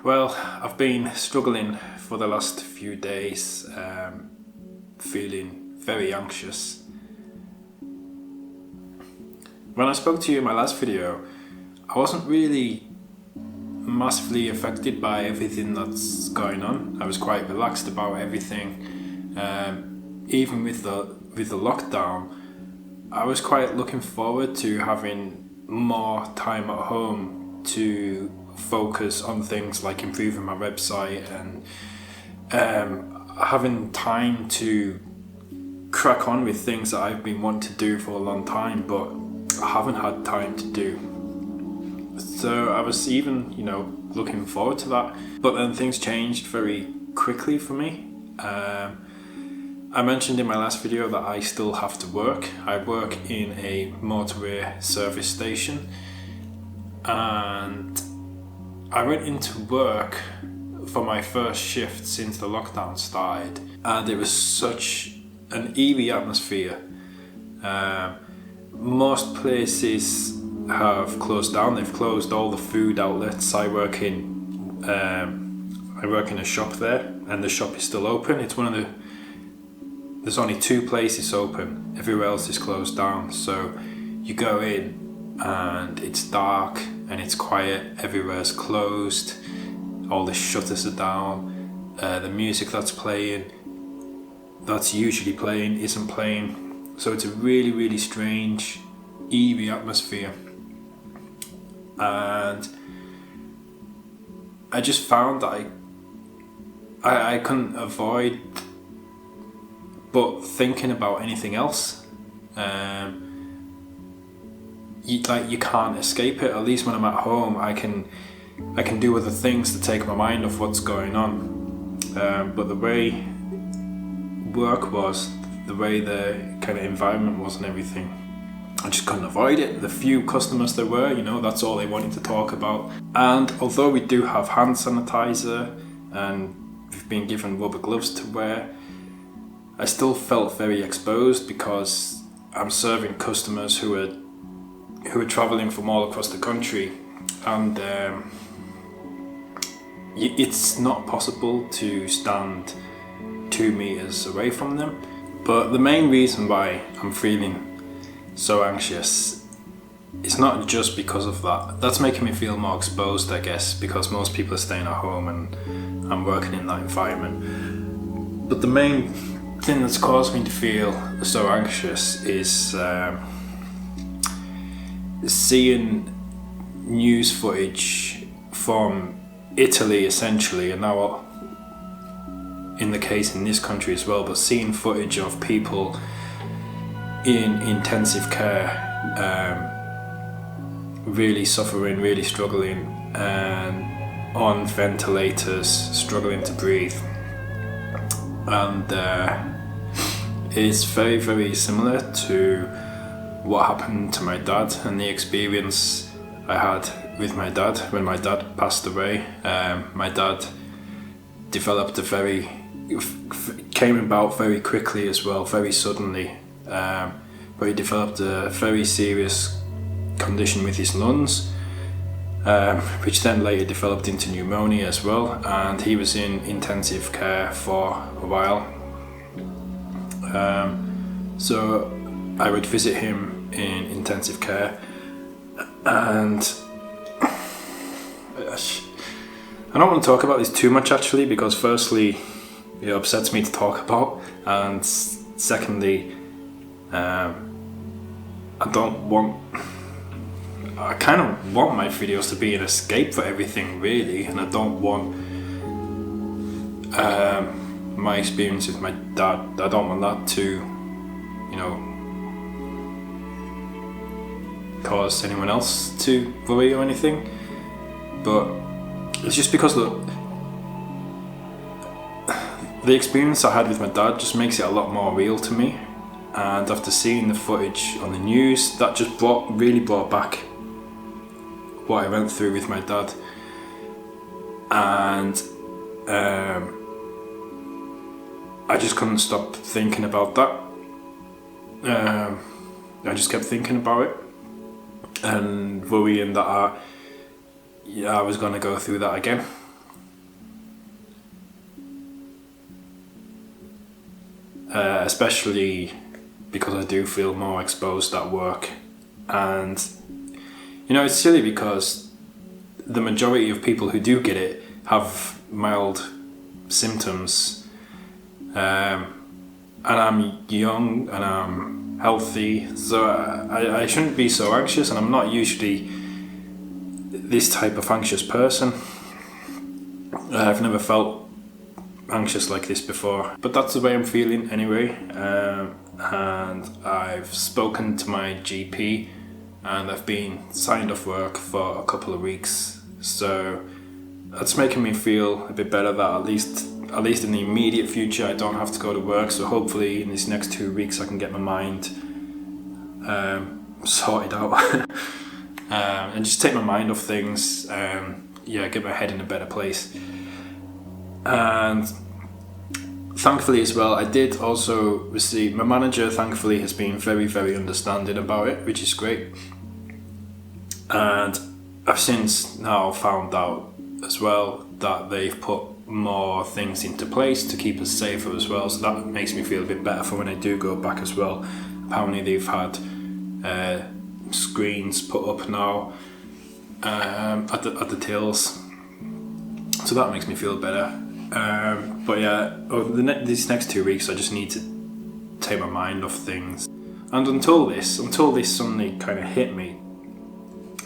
Well, I've been struggling for the last few days, feeling very anxious. When I spoke to you in my last video, I wasn't really massively affected by everything that's going on. I was quite relaxed about everything. Even with the lockdown, I was quite looking forward to having more time at home to focus on things like improving my website and having time to crack on with things that I've been wanting to do for a long time, but I haven't had time to do. So I was even, looking forward to that. But then things changed very quickly for me. I mentioned in my last video that I still have to work. I work in a motorway service station, and I went into work for my first shift since the lockdown started, and it was such an eerie atmosphere. Most places have closed down. They've closed all the food outlets. I work in a shop there, and the shop is still open. There's only 2 places open. Everywhere else is closed down. So you go in and it's dark and it's quiet. Everywhere's closed. All the shutters are down. The music that's usually playing isn't playing. So it's a really, really strange, eerie atmosphere. And I just found that I couldn't avoid but thinking about anything else. You can't escape it. At least when I'm at home, I can do other things to take my mind off what's going on. But the way work was, the way the kind of environment was and everything, I just couldn't avoid it. The few customers there were, that's all they wanted to talk about. And although we do have hand sanitizer and we've been given rubber gloves to wear, I still felt very exposed because I'm serving customers who are traveling from all across the country, and it's not possible to stand 2 meters away from them. But the main reason why I'm feeling so anxious, it's not just because of that. That's making me feel more exposed, I guess, because most people are staying at home and I'm working in that environment. But the main thing that's caused me to feel so anxious is seeing news footage from Italy, essentially, and now in the case in this country as well, but seeing footage of people in intensive care, really suffering, really struggling, and on ventilators, struggling to breathe. And it's very, very similar to what happened to my dad and the experience I had with my dad when my dad passed away. My dad developed came about very quickly as well, very suddenly. But he developed a very serious condition with his lungs, which then later developed into pneumonia as well, and he was in intensive care for a while. So I would visit him in intensive care, and I don't want to talk about this too much actually, because firstly it upsets me to talk about, and secondly I kind of want my videos to be an escape for everything really, and I don't want my experience with my dad, I don't want that to cause anyone else to worry or anything. But it's just because the experience I had with my dad just makes it a lot more real to me. And after seeing the footage on the news, that just really brought back what I went through with my dad. And I just couldn't stop thinking about that. I just kept thinking about it and worrying that I was going to go through that again. especially because I do feel more exposed at work. And it's silly because the majority of people who do get it have mild symptoms, and I'm young and I'm healthy, so I shouldn't be so anxious, and I'm not usually this type of anxious person. I've never felt anxious like this before, but that's the way I'm feeling anyway. And I've spoken to my GP, and I've been signed off work for a couple of weeks, so that's making me feel a bit better that at least in the immediate future I don't have to go to work. So hopefully in these next 2 weeks I can get my mind sorted out and just take my mind off things, get my head in a better place. And thankfully as well, I did also receive, my manager thankfully has been very, very understanding about it, which is great. And I've since now found out as well that they've put more things into place to keep us safer as well, so that makes me feel a bit better for when I do go back as well. Apparently they've had screens put up now at the tills, so that makes me feel better. But yeah, these next 2 weeks I just need to take my mind off things. And until this suddenly kind of hit me,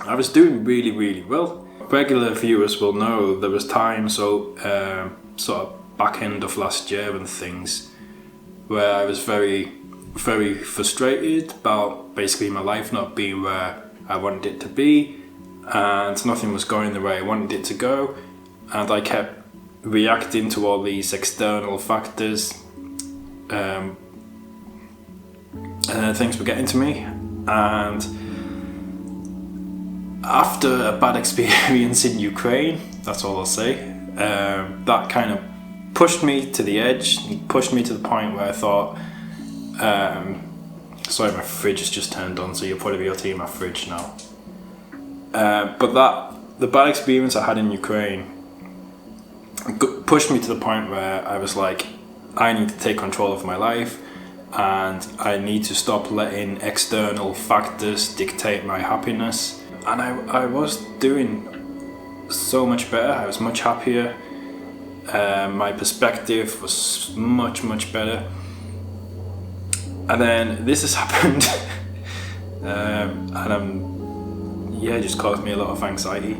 I was doing really, really well. Regular viewers will know there was times, sort of back end of last year and things, where I was very, very frustrated about basically my life not being where I wanted it to be, and nothing was going the way I wanted it to go, and I kept reacting to all these external factors, and things were getting to me. And after a bad experience in Ukraine, that's all I'll say, that kind of pushed me to the edge, pushed me to the point where I thought, sorry, my fridge has just turned on, so you'll probably be able to hear my fridge now. But the bad experience I had in Ukraine pushed me to the point where I was like, I need to take control of my life, and I need to stop letting external factors dictate my happiness. And I was doing so much better. I was much happier. My perspective was much, much better. And then this has happened, and it just caused me a lot of anxiety.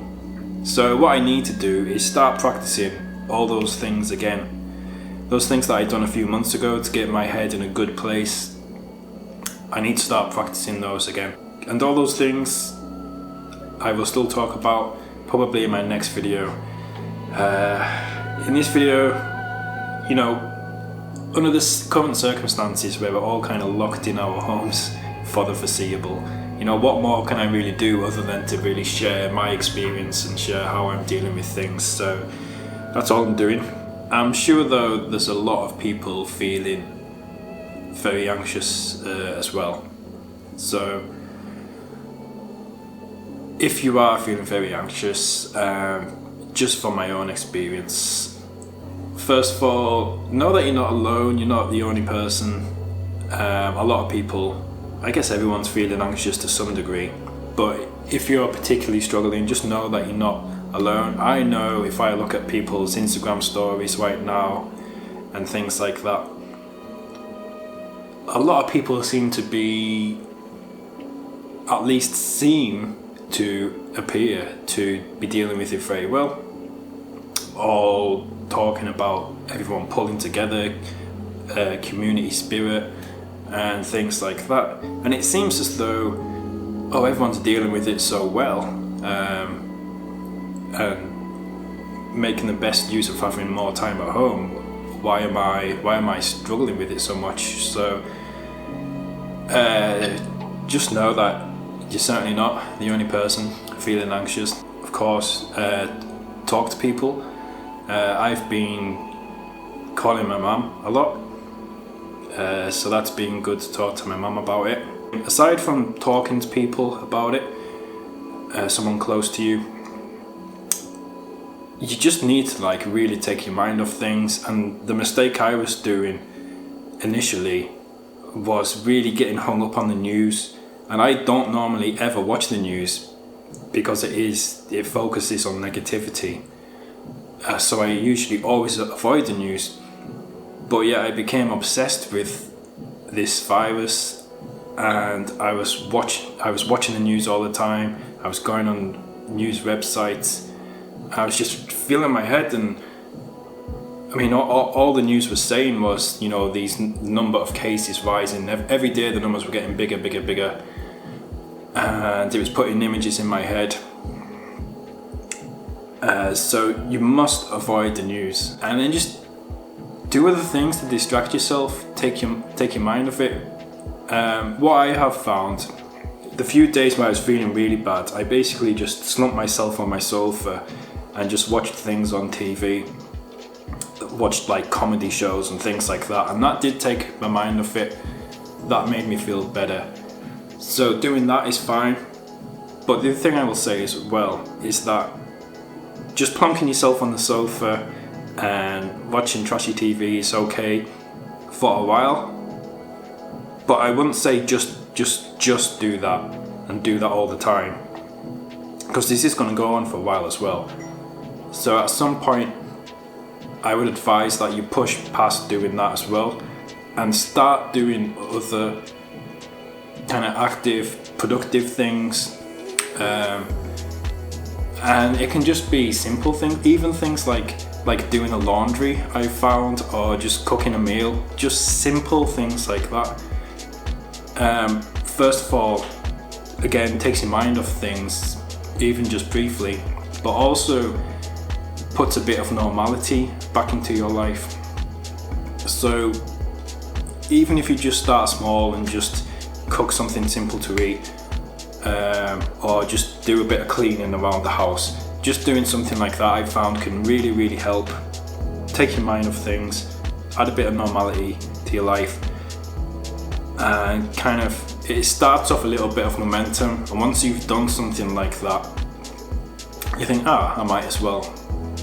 So what I need to do is start practicing all those things again. Those things that I'd done a few months ago to get my head in a good place. I need to start practicing those again. And all those things I will still talk about probably in my next video. In this video, under the current circumstances where we're all kind of locked in our homes for the foreseeable, what more can I really do other than to really share my experience and share how I'm dealing with things? So that's all I'm doing. I'm sure though there's a lot of people feeling very anxious as well. So if you are feeling very anxious, just from my own experience, first of all, know that you're not alone, you're not the only person. A lot of people, I guess everyone's feeling anxious to some degree, but if you're particularly struggling, just know that you're not alone. I know if I look at people's Instagram stories right now and things like that, a lot of people seem to be, at least seem to appear to be dealing with it very well, all talking about everyone pulling together, community spirit and things like that, and it seems as though everyone's dealing with it so well, and making the best use of having more time at home. Why am I struggling with it so much? So just know that you're certainly not the only person feeling anxious. Of course, talk to people. I've been calling my mum a lot, so that's been good to talk to my mum about it. Aside from talking to people about it, someone close to you, you just need to really take your mind off things. And the mistake I was doing initially was really getting hung up on the news, and I don't normally ever watch the news because it focuses on negativity. So I usually always avoid the news. But yeah, I became obsessed with this virus, and I was watching the news all the time. I was going on news websites. I was just filling my head, and I mean, all the news was saying was, you know, these number of cases rising. Every day the numbers were getting bigger, and it was putting images in my head. So you must avoid the news, and then just do other things to distract yourself. Take your mind off it. What I have found, the few days where I was feeling really bad, I basically just slumped myself on my sofa and just watched things on TV. Watched like comedy shows and things like that, and that did take my mind off it. That made me feel better. So doing that is fine. But the other thing I will say as well is that just plonking yourself on the sofa and watching trashy TV is okay for a while, but I wouldn't say just do that and do that all the time, because this is going to go on for a while as well. So at some point I would advise that you push past doing that as well and start doing other kind of active, productive things. And it can just be simple things, even things like doing the laundry, I found, or just cooking a meal, just simple things like that. First of all, again, takes your mind off things, even just briefly, but also puts a bit of normality back into your life. So even if you just start small and just cook something simple to eat, or just do a bit of cleaning around the house, just doing something like that I found can really help take your mind off things, add a bit of normality to your life, and kind of it starts off a little bit of momentum. And once you've done something like that, you think, I might as well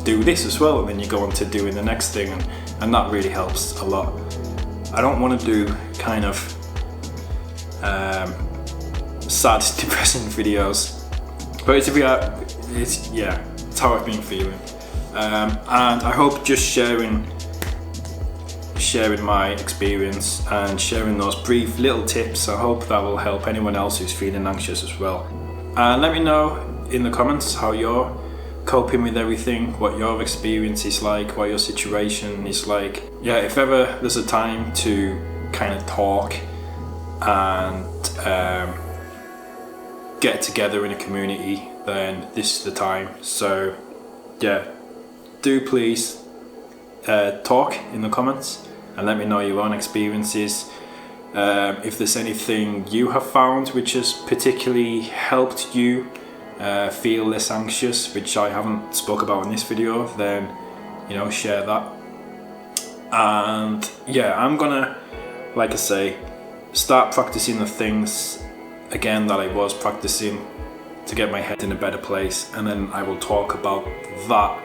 do this as well, and then you go on to doing the next thing, and that really helps a lot. I don't want to do kind of sad, depressing videos, but it's how I've been feeling, and I hope just sharing my experience and sharing those brief little tips, I hope that will help anyone else who's feeling anxious as well. And let me know in the comments how you're coping with everything, what your experience is like, what your situation is like. Yeah, if ever there's a time to kind of talk and get together in a community, then this is the time. So yeah, do please talk in the comments and let me know your own experiences. If there's anything you have found which has particularly helped you feel less anxious, which I haven't spoke about in this video, then share that. And yeah, I'm gonna, like I say, start practicing the things again that I was practicing to get my head in a better place, and then I will talk about that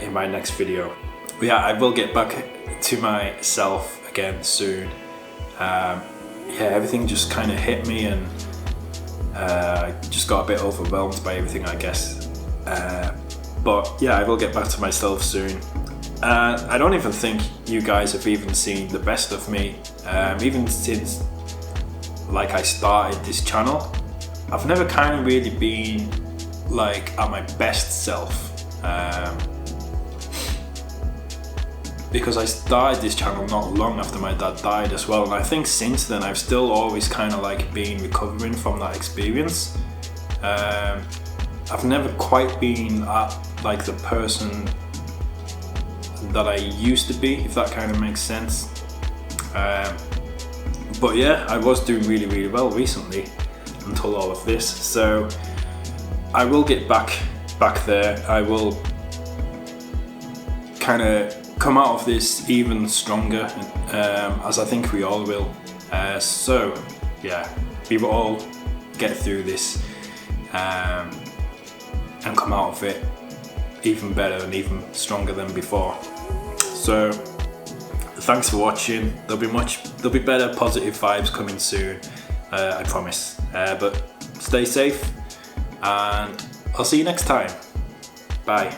in my next video. But yeah, I will get back to myself again soon. Everything just kind of hit me, and I just got a bit overwhelmed by everything, I guess. But yeah, I will get back to myself soon. I don't even think you guys have even seen the best of me. Even since I started this channel, I've never kind of really been at my best self. Because I started this channel not long after my dad died as well, and I think since then I've still always kind of been recovering from that experience. I've never quite been at the person that I used to be, if that kind of makes sense. But yeah, I was doing really well recently until all of this, so I will get back there. I will kind of come out of this even stronger, as I think we all will. So yeah, we will all get through this and come out of it even better and even stronger than before. So thanks for watching. There'll be better positive vibes coming soon, I promise. But stay safe, and I'll see you next time. Bye.